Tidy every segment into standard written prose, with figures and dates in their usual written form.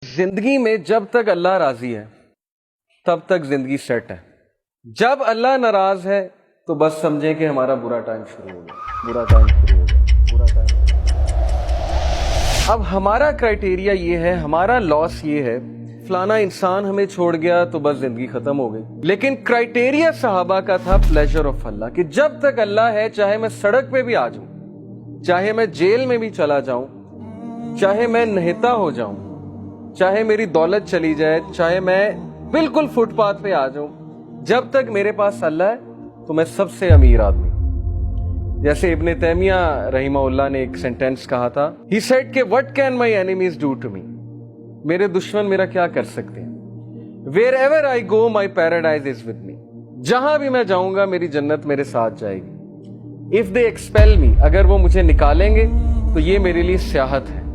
जिंदगी में जब तक अल्लाह राजी है तब तक जिंदगी सेट है। जब अल्लाह नाराज है तो बस समझें कि हमारा बुरा टाइम शुरू हो गया, बुरा टाइम शुरू हो गया, बुरा टाइम। अब हमारा क्राइटेरिया ये है, हमारा लॉस ये है, फलाना इंसान हमें छोड़ गया तो बस जिंदगी खत्म हो गई। लेकिन क्राइटेरिया सहाबा का था प्लेजर ऑफ अल्लाह, कि जब तक अल्लाह है, चाहे मैं सड़क पे भी आ जाऊं, चाहे मैं जेल में भी चला जाऊं, चाहे मैं नहता हो जाऊं, चाहे मेरी दौलत चली जाए, चाहे मैं बिल्कुल फुटपाथ पे आ जाऊं, जब तक मेरे पास अल्लाह है तो मैं सबसे अमीर आदमी। जैसे इब्ने तैमिया रहीमहुल्लाह ने एक सेंटेंस कहा था, ही सेड कि what can my enemies do to me, मेरे दुश्मन मेरा क्या कर सकते हैं। Wherever I go my paradise is with me, जहां भी मैं जाऊंगा मेरी जन्नत मेरे साथ जाएगी। इफ दे एक्सपेल मी, अगर वो मुझे निकालेंगे तो ये मेरे लिए सियाहत है,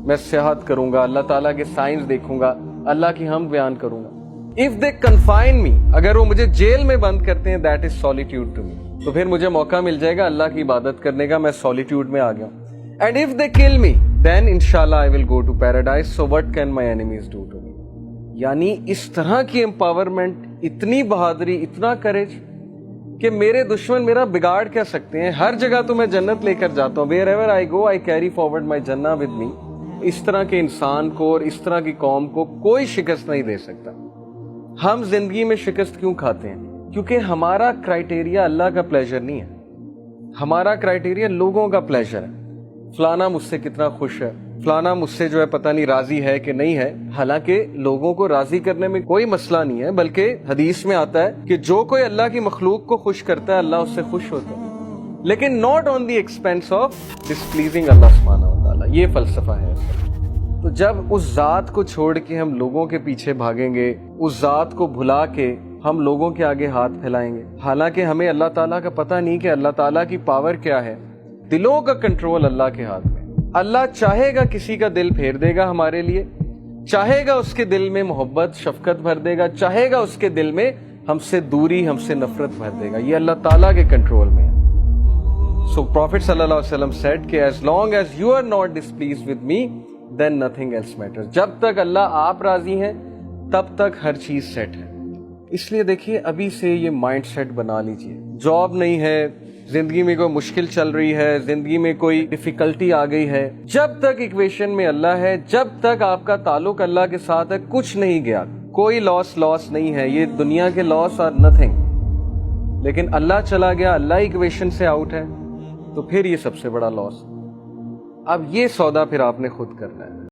मैं सियाहत करूंगा, अल्लाह ताला के साइंस देखूंगा, अल्लाह की हम बयान करूंगा। इफ दे कन्फाइन मी, अगर वो मुझे जेल में बंद करते हैं, that is solitude to me, तो फिर मुझे मौका मिल जाएगा अल्लाह की इबादत करने का, मैं सॉलिट्यूड में आ गया। And if they kill me then इंशाल्लाह I will go to paradise, so what can my enemies do to me. यानी इस तरह की एम्पावरमेंट, इतनी बहादुरी, इतना करेज कि मेरे दुश्मन मेरा बिगाड़ क्या सकते हैं। हर जगह तो मैं जन्नत लेकर जाता हूँ, wherever I go I carry forward my जन्ना विद मी। इस तरह के इंसान को और इस तरह की कौम को कोई शिकस्त नहीं दे सकता। हम जिंदगी में शिकस्त क्यों खाते हैं? क्योंकि हमारा क्राइटेरिया अल्लाह का प्लेजर नहीं है, हमारा क्राइटेरिया लोगों का प्लेजर है। फलाना मुझसे कितना खुश है, फलाना मुझसे जो है पता नहीं राजी है कि नहीं है। हालांकि लोगों को राजी करने में कोई मसला नहीं है, बल्कि हदीस में आता है कि जो कोई अल्लाह की मखलूक को खुश करता है अल्लाह उससे खुश होता है, लेकिन not on the expense of displeasing अल्लाह सुब्हानहू व तआला। ये फलसफा है। तो जब उस जात को छोड़ के हम लोगों के पीछे भागेंगे, उस जात को भुला के हम लोगों के आगे हाथ फैलाएंगे, हालांकि हमें अल्लाह ताला का पता नहीं कि अल्लाह ताला की पावर क्या है। दिलों का कंट्रोल अल्लाह के हाथ में। अल्लाह चाहेगा किसी का दिल फेर देगा हमारे लिए, चाहेगा उसके दिल में मोहब्बत शफकत भर देगा, चाहेगा उसके दिल में हमसे दूरी, हमसे नफरत भर देगा। ये अल्लाह ताला के कंट्रोल में है। सो प्रॉफिट सल्लल्लाहु अलैहि वसल्लम सेड कि as long as you are not displeased with me then nothing else matters. जब तक अल्लाह आप राजी हैं तब तक हर चीज सेट है। इसलिए देखिए, अभी से ये माइंड सेट बना लीजिए। जॉब नहीं है, जिंदगी में कोई मुश्किल चल रही है, जिंदगी में कोई डिफिकल्टी आ गई है, जब तक इक्वेशन में अल्लाह है, जब तक आपका ताल्लुक अल्लाह के साथ है, कुछ नहीं गया, कोई लॉस नहीं है। ये दुनिया के लॉस आर नथिंग। लेकिन अल्लाह चला गया, अल्लाह इक्वेशन से आउट है, तो फिर ये सबसे बड़ा लॉस। अब ये सौदा फिर आपने खुद करना है।